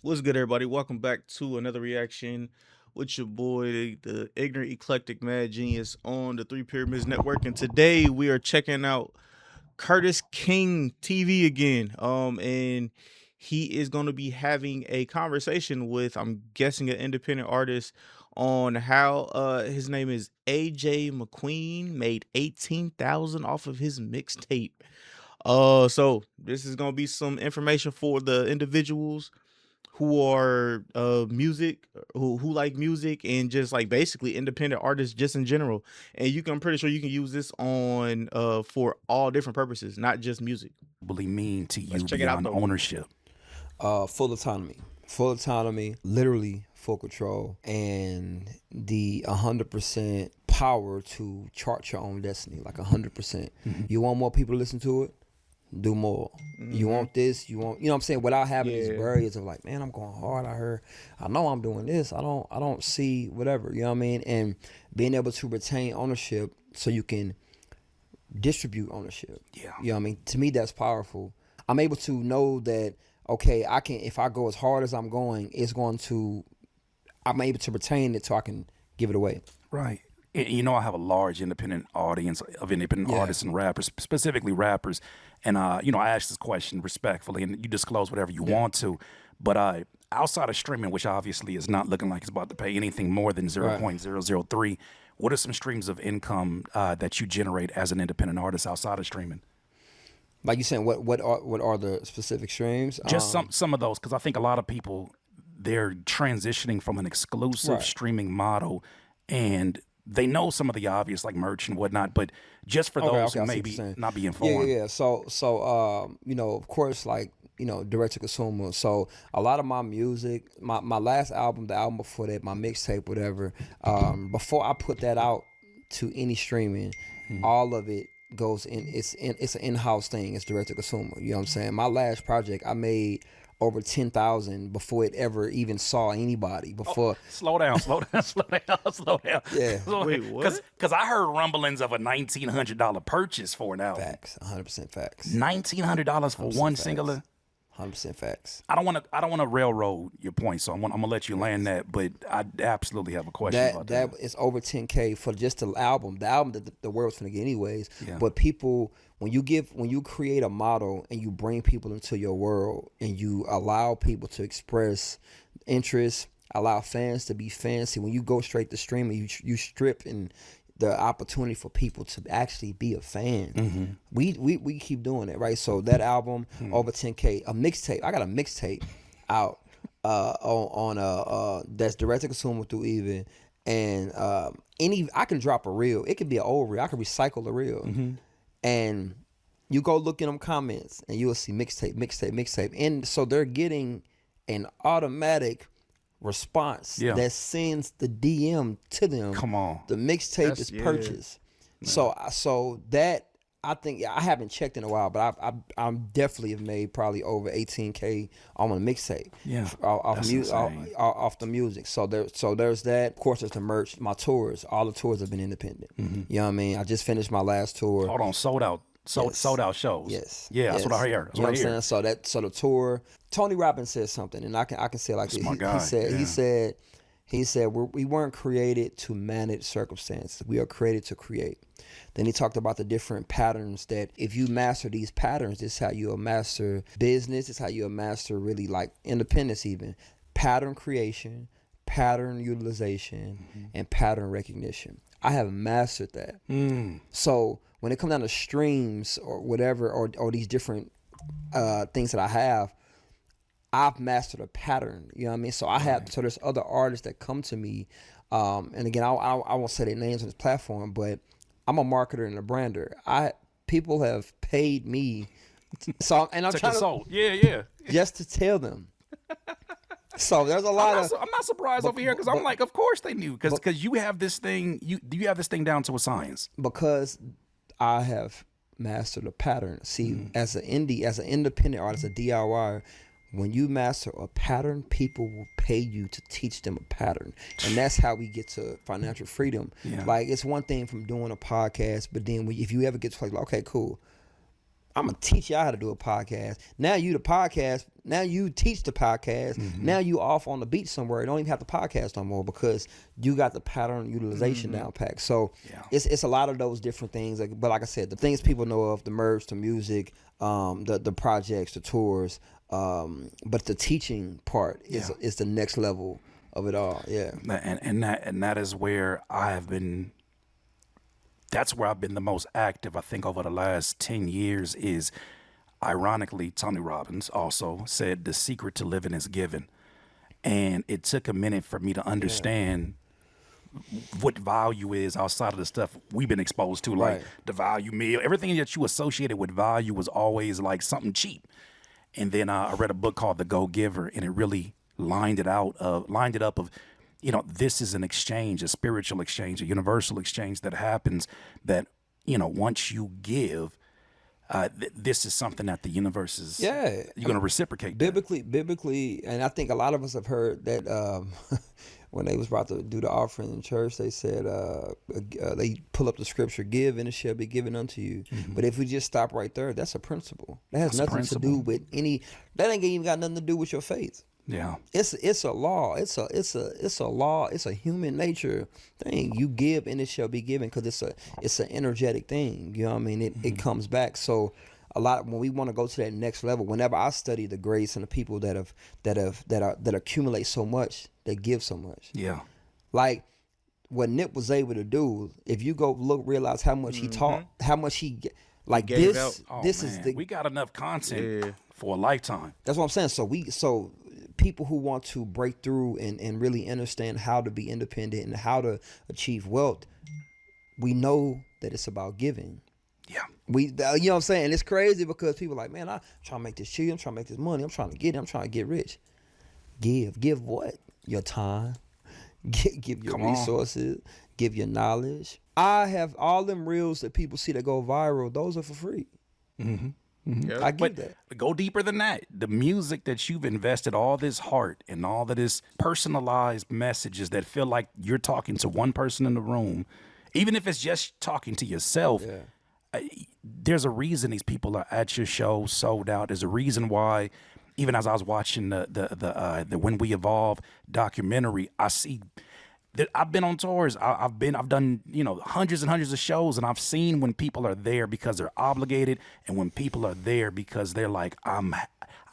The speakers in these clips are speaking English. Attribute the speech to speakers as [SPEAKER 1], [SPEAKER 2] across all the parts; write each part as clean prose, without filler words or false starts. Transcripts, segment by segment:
[SPEAKER 1] What's good, everybody? Welcome back to another reaction with your boy, the ignorant eclectic mad genius on the Three Pyramids Network. And today we are checking out Curtis King TV again. And he is going to be having a conversation with, I'm guessing, an independent artist on how his name is AJ McQueen made 18,000 off of his mixtape. So this is gonna be some information for the individuals who are music who like music and just like basically independent artists just in general. And I'm pretty sure you can use this on for all different purposes, not just music.
[SPEAKER 2] Really mean to
[SPEAKER 1] Let's
[SPEAKER 2] you
[SPEAKER 1] check it out
[SPEAKER 2] beyond
[SPEAKER 1] though.
[SPEAKER 2] ownership?
[SPEAKER 3] Full autonomy, literally full control, and the 100% power to chart your own destiny, like 100%. You want more people to listen to it? Do more. You want this, you want, you know what I'm saying, without having these
[SPEAKER 1] Yeah.
[SPEAKER 3] barriers of like, man, I'm going hard. I know I'm doing this. I don't see whatever, you know what I mean? And being able to retain ownership so you can distribute ownership.
[SPEAKER 2] Yeah.
[SPEAKER 3] You know what I mean? To me, that's powerful. I'm able to know that, okay, I can, if I go as hard as I'm going, I'm able to retain it so I can give it away.
[SPEAKER 2] Right. And I have a large independent audience of independent
[SPEAKER 3] Yeah.
[SPEAKER 2] artists and rappers, specifically rappers. And, I asked this question respectfully, and you disclose whatever you want to. But outside of streaming, which obviously is not looking like it's about to pay anything more than 0.003, what are some streams of income that you generate as an independent artist outside of streaming?
[SPEAKER 3] Like you saying, what are the specific streams?
[SPEAKER 2] Just some of those, because I think a lot of people, they're transitioning from an exclusive
[SPEAKER 3] Right.
[SPEAKER 2] streaming model, and they know some of the obvious like merch and whatnot, but just for
[SPEAKER 3] Okay,
[SPEAKER 2] those
[SPEAKER 3] okay,
[SPEAKER 2] who
[SPEAKER 3] I see what
[SPEAKER 2] maybe
[SPEAKER 3] you're saying.
[SPEAKER 2] not be
[SPEAKER 3] Yeah,
[SPEAKER 2] informed.
[SPEAKER 3] yeah. So of course, like, direct to consumer. So a lot of my music, my last album, the album before that, my mixtape, whatever. Before I put that out to any streaming, all of it goes in. It's an in-house thing. It's direct to consumer. You know what I'm saying? My last project, I made over 10,000 before it ever even saw anybody. Before,
[SPEAKER 2] Slow down, slow down, slow down, slow down.
[SPEAKER 3] Yeah.
[SPEAKER 1] Wait, what?
[SPEAKER 2] Because I heard rumblings of a $1,900 purchase for an album.
[SPEAKER 3] facts, 100% facts,
[SPEAKER 2] $1,900 for one
[SPEAKER 3] facts.
[SPEAKER 2] singular.
[SPEAKER 3] 100% facts.
[SPEAKER 2] I don't want to railroad your point, so I'm gonna let you land that. But I absolutely have a question about that.
[SPEAKER 3] That is over 10K for just the album. The album that the world's gonna get anyways.
[SPEAKER 2] Yeah.
[SPEAKER 3] But people, when you create a model and you bring people into your world and you allow people to express interest, allow fans to be fancy. When you go straight to streaming, you strip and the opportunity for people to actually be a fan. We keep doing it, right? So that album over 10K, a mixtape. I got a mixtape out on that's direct to consumer through Even, and I can drop a reel. It could be an old reel. I can recycle the reel, and you go look in them comments and you will see mixtape, mixtape, mixtape, and so they're getting an automatic response
[SPEAKER 2] Yeah.
[SPEAKER 3] that sends the DM to them.
[SPEAKER 2] Come on.
[SPEAKER 3] The mixtape
[SPEAKER 1] That's-
[SPEAKER 3] is
[SPEAKER 1] yeah.
[SPEAKER 3] purchased. So that, I think, I haven't checked in a while, but I'm definitely have made probably over 18K on a mixtape.
[SPEAKER 2] Yeah,
[SPEAKER 3] off
[SPEAKER 2] that's
[SPEAKER 3] music,
[SPEAKER 2] insane.
[SPEAKER 3] off the music. So there's that. Of course, there's the merch. My tours, all the tours have been independent. You know what I mean? I just finished my last tour.
[SPEAKER 2] Hold on, sold out.
[SPEAKER 3] Yes.
[SPEAKER 2] Sold out shows.
[SPEAKER 3] Yes.
[SPEAKER 2] Yeah, that's
[SPEAKER 3] yes.
[SPEAKER 2] what I hear. That's
[SPEAKER 3] You know
[SPEAKER 2] what I
[SPEAKER 3] what I'm
[SPEAKER 2] hear.
[SPEAKER 3] saying? So the tour. Tony Robbins said something, and I can say it like this.
[SPEAKER 2] my guy,
[SPEAKER 3] He said we weren't created to manage circumstances. We are created to create. Then he talked about the different patterns that if you master these patterns, this is how you'll master business. This is how you'll master really like independence even. Pattern creation, pattern utilization, and pattern recognition. I have mastered that. So when it comes down to streams or whatever, or these different things that I have, I've mastered a pattern. You know what I mean? So so there's other artists that come to me, and again, I won't say their names on this platform, but I'm a marketer and a brander. People have paid me, and I'm
[SPEAKER 2] Check
[SPEAKER 3] trying
[SPEAKER 2] your
[SPEAKER 3] to
[SPEAKER 2] soul. Yeah.
[SPEAKER 3] just to tell them. So there's a lot of
[SPEAKER 2] I'm not surprised over here because I'm like, of course they knew because you have this thing. You have this thing down to a science.
[SPEAKER 3] because I have mastered a pattern. See, as an independent artist, a DIY, when you master a pattern, people will pay you to teach them a pattern, and that's how we get to financial freedom.
[SPEAKER 2] Yeah.
[SPEAKER 3] Like, it's one thing from doing a podcast, but then if you ever get to like, okay, cool, I'm gonna teach y'all how to do a podcast. Now you the podcast. Now you teach the podcast. Now you off on the beach somewhere. You don't even have to podcast no more because you got the pattern utilization down packed. So it's a lot of those different things. Like, but like I said, the things people know of, the merch, the music, the projects, the tours. But the teaching part is the next level of it all. Yeah.
[SPEAKER 2] And that is where I have been. That's where I've been the most active, I think, over the last 10 years is, ironically, Tony Robbins also said the secret to living is giving. And it took a minute for me to understand what value is outside of the stuff we've been exposed to, like the value meal. Everything that you associated with value was always like something cheap. And then I read a book called The Go Giver, and it really lined it up of, you know, this is an exchange, a spiritual exchange, a universal exchange that happens that, you know, once you give, this is something that the universe is, you're going to reciprocate.
[SPEAKER 3] Biblically, and I think a lot of us have heard that when they was about to do the offering in church, they said, they pull up the scripture, give and it shall be given unto you. But if we just stop right there, that's a principle. That has nothing to do with that ain't even got nothing to do with your faith.
[SPEAKER 2] Yeah,
[SPEAKER 3] it's a law. It's a law. It's a human nature thing. You give and it shall be given because it's an energetic thing. You know what I mean? It comes back. So a lot when we want to go to that next level. Whenever I study the grace and the people that accumulate so much, they give so much.
[SPEAKER 2] Yeah,
[SPEAKER 3] like what Nip was able to do. If you go realize how much he taught, how much he like
[SPEAKER 1] gave
[SPEAKER 3] this.
[SPEAKER 1] out.
[SPEAKER 3] This is
[SPEAKER 2] we got enough content for a lifetime.
[SPEAKER 3] That's what I'm saying. So people who want to break through and really understand how to be independent and how to achieve wealth, we know that it's about giving.
[SPEAKER 2] Yeah.
[SPEAKER 3] You know what I'm saying? It's crazy because people are like, man, I'm trying to make this cheap. I'm trying to make this money. I'm trying to get rich. Give what? Your time. Give your resources. Give your knowledge. I have all them reels that people see that go viral. Those are for free.
[SPEAKER 1] Yep.
[SPEAKER 3] I get that.
[SPEAKER 2] Go deeper than that. The music that you've invested all this heart and all that is personalized messages that feel like you're talking to one person in the room, even if it's just talking to yourself. There's a reason these people are at your show sold out. There's a reason why, even as I was watching the When We Evolve documentary, I see that I've been on tours. I've done, you know, hundreds and hundreds of shows, and I've seen when people are there because they're obligated, and when people are there because they're like,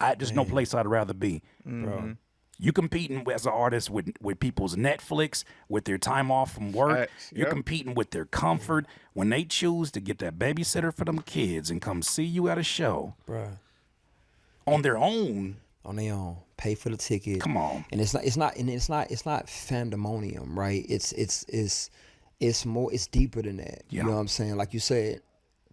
[SPEAKER 2] there's no place I'd rather be, bro. You competing as an artist with people's Netflix, with their time off from work. You're competing with their comfort when they choose to get that babysitter for them kids and come see you at a show,
[SPEAKER 3] Bro.
[SPEAKER 2] On their own.
[SPEAKER 3] On their own, pay for the ticket.
[SPEAKER 2] Come on,
[SPEAKER 3] and it's not fandemonium, right? It's more, it's deeper than that. You know what I'm saying? Like you said,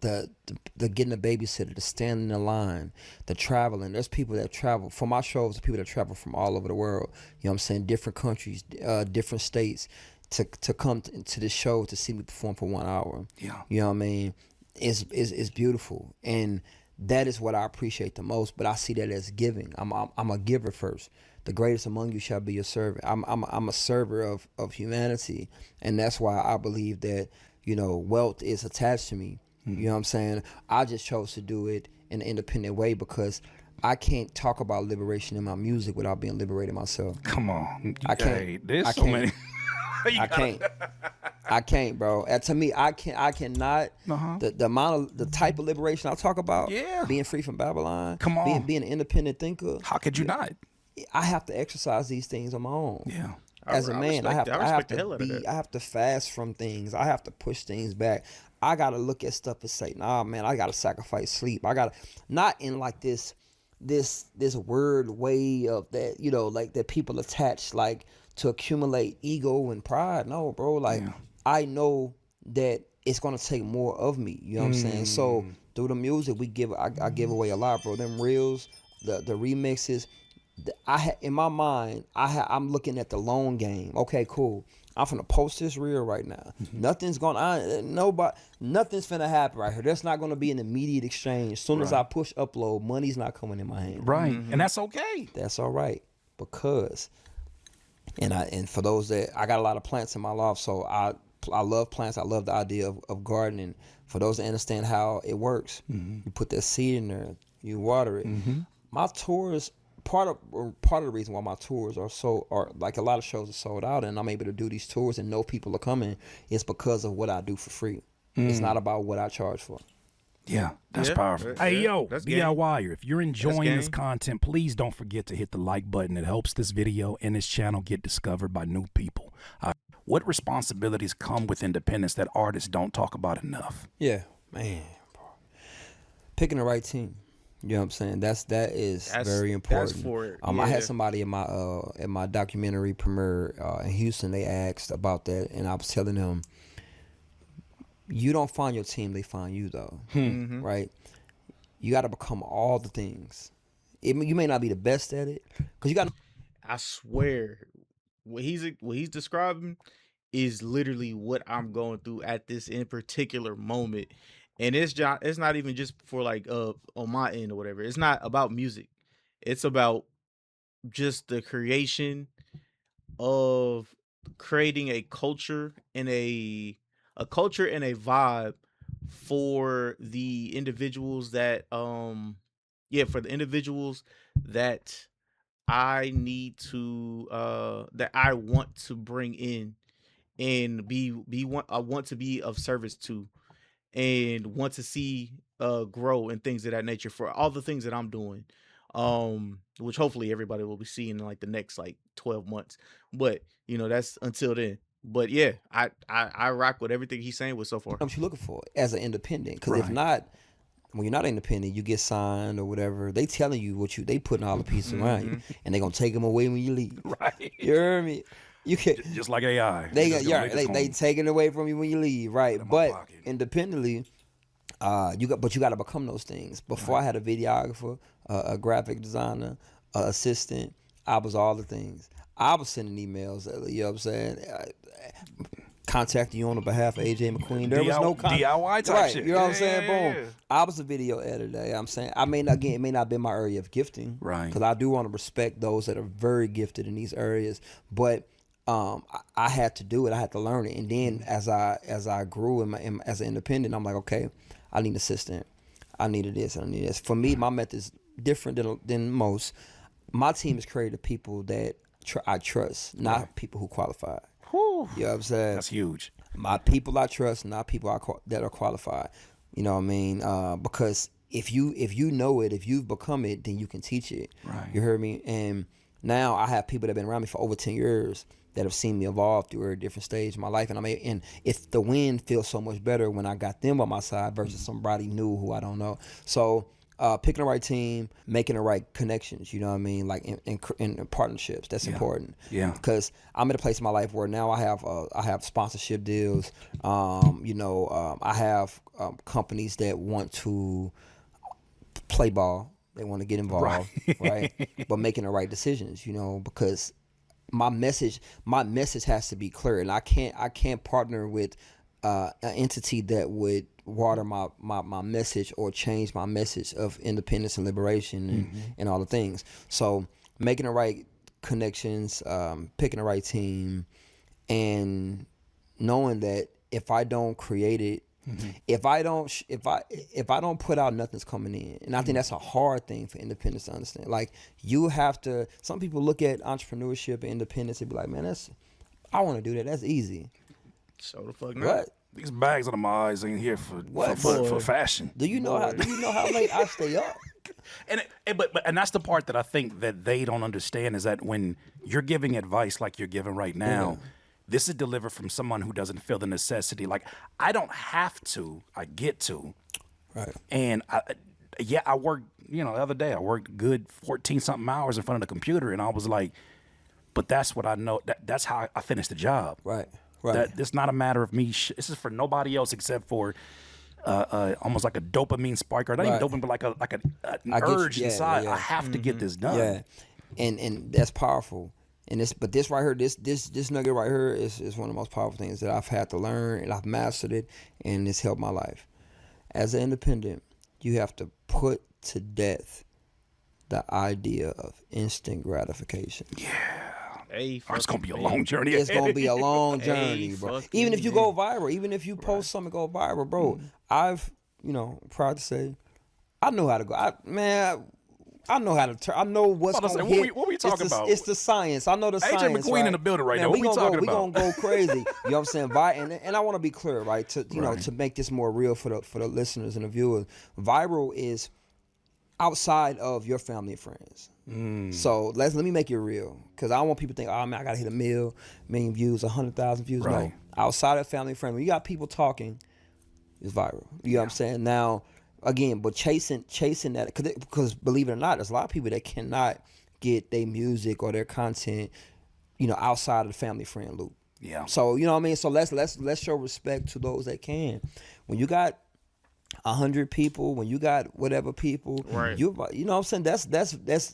[SPEAKER 3] the getting a babysitter, the standing in the line, the traveling. There's people that travel for my shows. People that travel from all over the world. You know what I'm saying? Different countries, different states, to come to the show to see me perform for 1 hour.
[SPEAKER 2] Yeah,
[SPEAKER 3] you know what I mean? It's beautiful, and that is what I appreciate the most. But I see that as giving. I'm a giver first. The greatest among you shall be your servant. I'm a server of humanity, and that's why I believe that, you know, wealth is attached to me. You know what I'm saying? I just chose to do it in an independent way because I can't talk about liberation in my music without being liberated myself.
[SPEAKER 2] Come on,
[SPEAKER 3] I can't.
[SPEAKER 2] Hey, there's
[SPEAKER 3] I
[SPEAKER 2] so
[SPEAKER 3] can't.
[SPEAKER 2] many.
[SPEAKER 3] I can't, bro. And to me, I cannot. The amount of the type of liberation I talk about. Being free from Babylon.
[SPEAKER 2] Come on.
[SPEAKER 3] Being an independent thinker.
[SPEAKER 2] How could you not?
[SPEAKER 3] I have to exercise these things on my own.
[SPEAKER 2] Yeah.
[SPEAKER 3] As a man, I have to fast from things. I have to push things back. I gotta look at stuff and say, nah, man, I gotta sacrifice sleep. I gotta, not in like this word way of that, you know, like that people attach like to accumulate ego and pride. No, bro, like I know that it's gonna take more of me. You know what I'm saying? So through the music, I give away a lot, bro. Them reels, the remixes. In my mind, I'm looking at the long game. Okay, cool. I'm finna post this reel right now. Nothing's finna happen right here. There's not gonna be an immediate exchange. As soon as I push upload, money's not coming in my hand.
[SPEAKER 2] Right, and that's okay.
[SPEAKER 3] That's all right, because, and for those that I got a lot of plants in my loft, so I love plants. I love the idea of gardening. For those that understand how it works, you put that seed in there, you water it. My tours, part of the reason why my tours are like a lot of shows are sold out, and I'm able to do these tours and know people are coming, is because of what I do for free. It's not about what I charge for.
[SPEAKER 2] Yeah, that's
[SPEAKER 1] Yeah,
[SPEAKER 2] powerful.
[SPEAKER 1] yeah,
[SPEAKER 2] Hey, yo,
[SPEAKER 1] that's game.
[SPEAKER 2] DIYer, if you're enjoying this
[SPEAKER 1] game.
[SPEAKER 2] content, please don't forget to hit the like button. It helps this video and this channel get discovered by new people. What responsibilities come with independence that artists don't talk about enough?
[SPEAKER 3] Yeah, man. Picking the right team. You know what I'm saying? That is very important.
[SPEAKER 1] That's for it.
[SPEAKER 3] I had somebody in my documentary premiere in Houston. They asked about that, and I was telling them, you don't find your team; they find you, though. Right? You got to become all the things. You may not be the best at it, because you got.
[SPEAKER 1] I swear, what he's describing is literally what I'm going through at this in particular moment, and it's not even just for like on my end or whatever. It's not about music. It's about just the creation of creating a culture and a culture and a vibe for the individuals that for the individuals that I need to that I want to bring in and I want to be of service to and want to see grow and things of that nature for all the things that I'm doing. Which hopefully everybody will be seeing in like the next like 12 months. But that's until then. But yeah, I rock with everything he's saying with so far.
[SPEAKER 3] What you're looking for as an independent, because if not, when you're not independent, you get signed or whatever. They telling you they putting all the pieces around you, and they gonna take them away when you leave.
[SPEAKER 2] Right.
[SPEAKER 3] You hear me? You can
[SPEAKER 2] Just like AI.
[SPEAKER 3] they take it away from you when you leave, right? But independently, you got to become those things. Before I had a videographer, a graphic designer, assistant. I was all the things. I was sending emails. You know what I'm saying? Contacting you on the behalf of AJ McQueen. There was no
[SPEAKER 2] DIY type shit.
[SPEAKER 3] You know what I'm saying? Boom. I was a video editor. You know what I'm saying? I mean, again, it may not have been my area of gifting.
[SPEAKER 2] Right.
[SPEAKER 3] Because I do want to respect those that are very gifted in these areas. But I had to do it. I had to learn it. And then as I grew as an independent, I'm like, okay, I need an assistant. I needed this and I need this. For me, my method is different than most. My team is created of people that I trust, not people who qualify. You know what I'm saying?
[SPEAKER 2] That's huge.
[SPEAKER 3] My people I trust, not people that are qualified. You know what I mean? Because if you know it, if you've become it, then you can teach it.
[SPEAKER 2] Right.
[SPEAKER 3] You heard me? And now I have people that have been around me for over 10 years that have seen me evolve through a different stage of my life. And if the win feels so much better when I got them on my side versus somebody new who I don't know. So picking the right team, making the right connections, you know what I mean? Like in partnerships, that's important.
[SPEAKER 2] Yeah.
[SPEAKER 3] Because I'm at a place in my life where now I have sponsorship deals. I have companies that want to play ball. They want to get involved, right? But making the right decisions, because my message has to be clear, and I can't partner with an entity that would water my message or change my message of independence and liberation and all the things. So making the right connections, picking the right team, and knowing that if I don't create it, if I don't put out, nothing's coming in. And I think that's a hard thing for independents to understand. Like, you have to. Some people look at entrepreneurship and independence and be like, man, I want to do that. That's easy.
[SPEAKER 1] So the fuck not.
[SPEAKER 3] What?
[SPEAKER 2] These bags under my eyes ain't here for fashion.
[SPEAKER 3] Do you know how late I stay up?
[SPEAKER 2] And that's the part that I think that they don't understand, is that when you're giving advice like you're giving right now, this is delivered from someone who doesn't feel the necessity. Like, I don't have to, I get to.
[SPEAKER 3] Right.
[SPEAKER 2] And I worked, the other day I worked good 14 something hours in front of the computer, and I was like, but that's what I know. That's how I finished the job.
[SPEAKER 3] Right. Right.
[SPEAKER 2] It's not a matter of me. This is for nobody else except for almost like a dopamine spike, or not even dopamine, but like an urge inside. I have to get this done.
[SPEAKER 3] Yeah, and that's powerful. And this right here, this nugget right here is one of the most powerful things that I've had to learn, and I've mastered it, and it's helped my life. As an independent, you have to put to death the idea of instant gratification.
[SPEAKER 2] Yeah.
[SPEAKER 1] Hey,
[SPEAKER 2] Or it's gonna be a
[SPEAKER 1] fucking
[SPEAKER 2] long
[SPEAKER 1] man.
[SPEAKER 2] journey.
[SPEAKER 3] It's gonna be a long
[SPEAKER 1] Hey,
[SPEAKER 3] journey, bro.
[SPEAKER 1] fucking
[SPEAKER 3] Even if you go
[SPEAKER 1] man.
[SPEAKER 3] viral, even if you post something go viral, bro.
[SPEAKER 1] Mhm.
[SPEAKER 3] I've, proud to say, I know how to go. I know how to turn. I know what's
[SPEAKER 2] About to
[SPEAKER 3] gonna
[SPEAKER 2] say,
[SPEAKER 3] hit.
[SPEAKER 2] what we talking about?
[SPEAKER 3] It's the science. I know the
[SPEAKER 2] AJ
[SPEAKER 3] science.
[SPEAKER 2] McQueen
[SPEAKER 3] right?
[SPEAKER 2] in the building right
[SPEAKER 3] Man,
[SPEAKER 2] now. What we
[SPEAKER 3] gonna
[SPEAKER 2] talking
[SPEAKER 3] go. We
[SPEAKER 2] about?
[SPEAKER 3] gonna go crazy. You know what I'm saying? And I want to be clear, right? To
[SPEAKER 2] Right.
[SPEAKER 3] to make this more real for the listeners and the viewers. Viral is outside of your family and friends. So let me make it real, because I don't want people to think, oh man, I gotta hit 1,000,000 views, 100,000 views.
[SPEAKER 2] Right.
[SPEAKER 3] No, outside of family and friends, when you got people talking, it's viral. You know what I'm saying? Now, again, but chasing that, because believe it or not, there's a lot of people that cannot get their music or their content, outside of the family friend loop.
[SPEAKER 2] Yeah.
[SPEAKER 3] So you know what I mean. So let's show respect to those that can. When you got 100 people, when you got whatever people,
[SPEAKER 1] Right.
[SPEAKER 3] you know what I'm saying, that's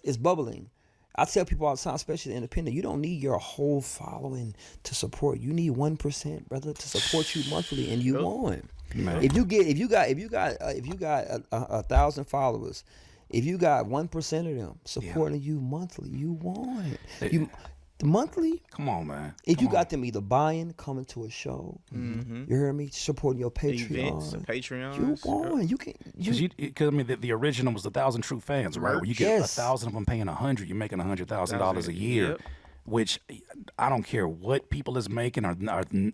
[SPEAKER 3] it's bubbling. I tell people all the time, especially the independent, you don't need your whole following to support. You need 1%, brother, to support you monthly, and you
[SPEAKER 1] Yup.
[SPEAKER 3] won.
[SPEAKER 2] Man.
[SPEAKER 3] If you got 1,000 followers, if you got 1% of them supporting you monthly, you won. The monthly.
[SPEAKER 2] Come on, man.
[SPEAKER 3] If
[SPEAKER 2] Come
[SPEAKER 3] you
[SPEAKER 2] on.
[SPEAKER 3] got them either buying, coming to a show,
[SPEAKER 1] Mhm.
[SPEAKER 3] you hear me, supporting your
[SPEAKER 1] Events,
[SPEAKER 3] Patreon,
[SPEAKER 1] Patreons.
[SPEAKER 3] you won. You can.
[SPEAKER 2] Because I mean, the original was 1,000 true fans, right? Where you get
[SPEAKER 3] Yes.
[SPEAKER 2] 1,000 of them paying 100, you're making $100,000 a year.
[SPEAKER 1] Yep.
[SPEAKER 2] Which I don't care what people is making or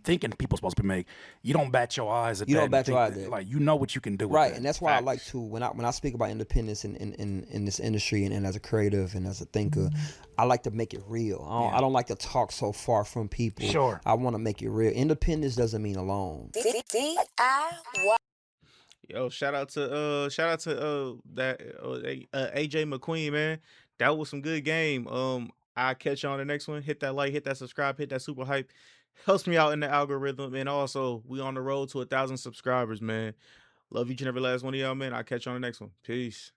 [SPEAKER 2] thinking people supposed to be making. You don't bat your eyes at
[SPEAKER 3] You
[SPEAKER 2] that.
[SPEAKER 3] don't
[SPEAKER 2] and
[SPEAKER 3] bat your
[SPEAKER 2] think
[SPEAKER 3] eyes at that.
[SPEAKER 2] Like, you know what you can do.
[SPEAKER 3] Right,
[SPEAKER 2] with
[SPEAKER 3] and
[SPEAKER 2] that.
[SPEAKER 3] that's why I like
[SPEAKER 1] Facts.
[SPEAKER 3] to, when I speak about independence in this industry, and as a creative and as a thinker, I like to make it real. I don't like to talk so far from people.
[SPEAKER 2] Sure.
[SPEAKER 3] I want to make it real. Independence doesn't mean alone.
[SPEAKER 4] DIY.
[SPEAKER 1] Yo, shout out to that AJ McQueen, man. That was some good game. I catch you on the next one. Hit that like, hit that subscribe, hit that super hype. Helps me out in the algorithm. And also, we on the road to 1,000 subscribers, man. Love each and every last one of y'all, man. I'll catch you on the next one. Peace.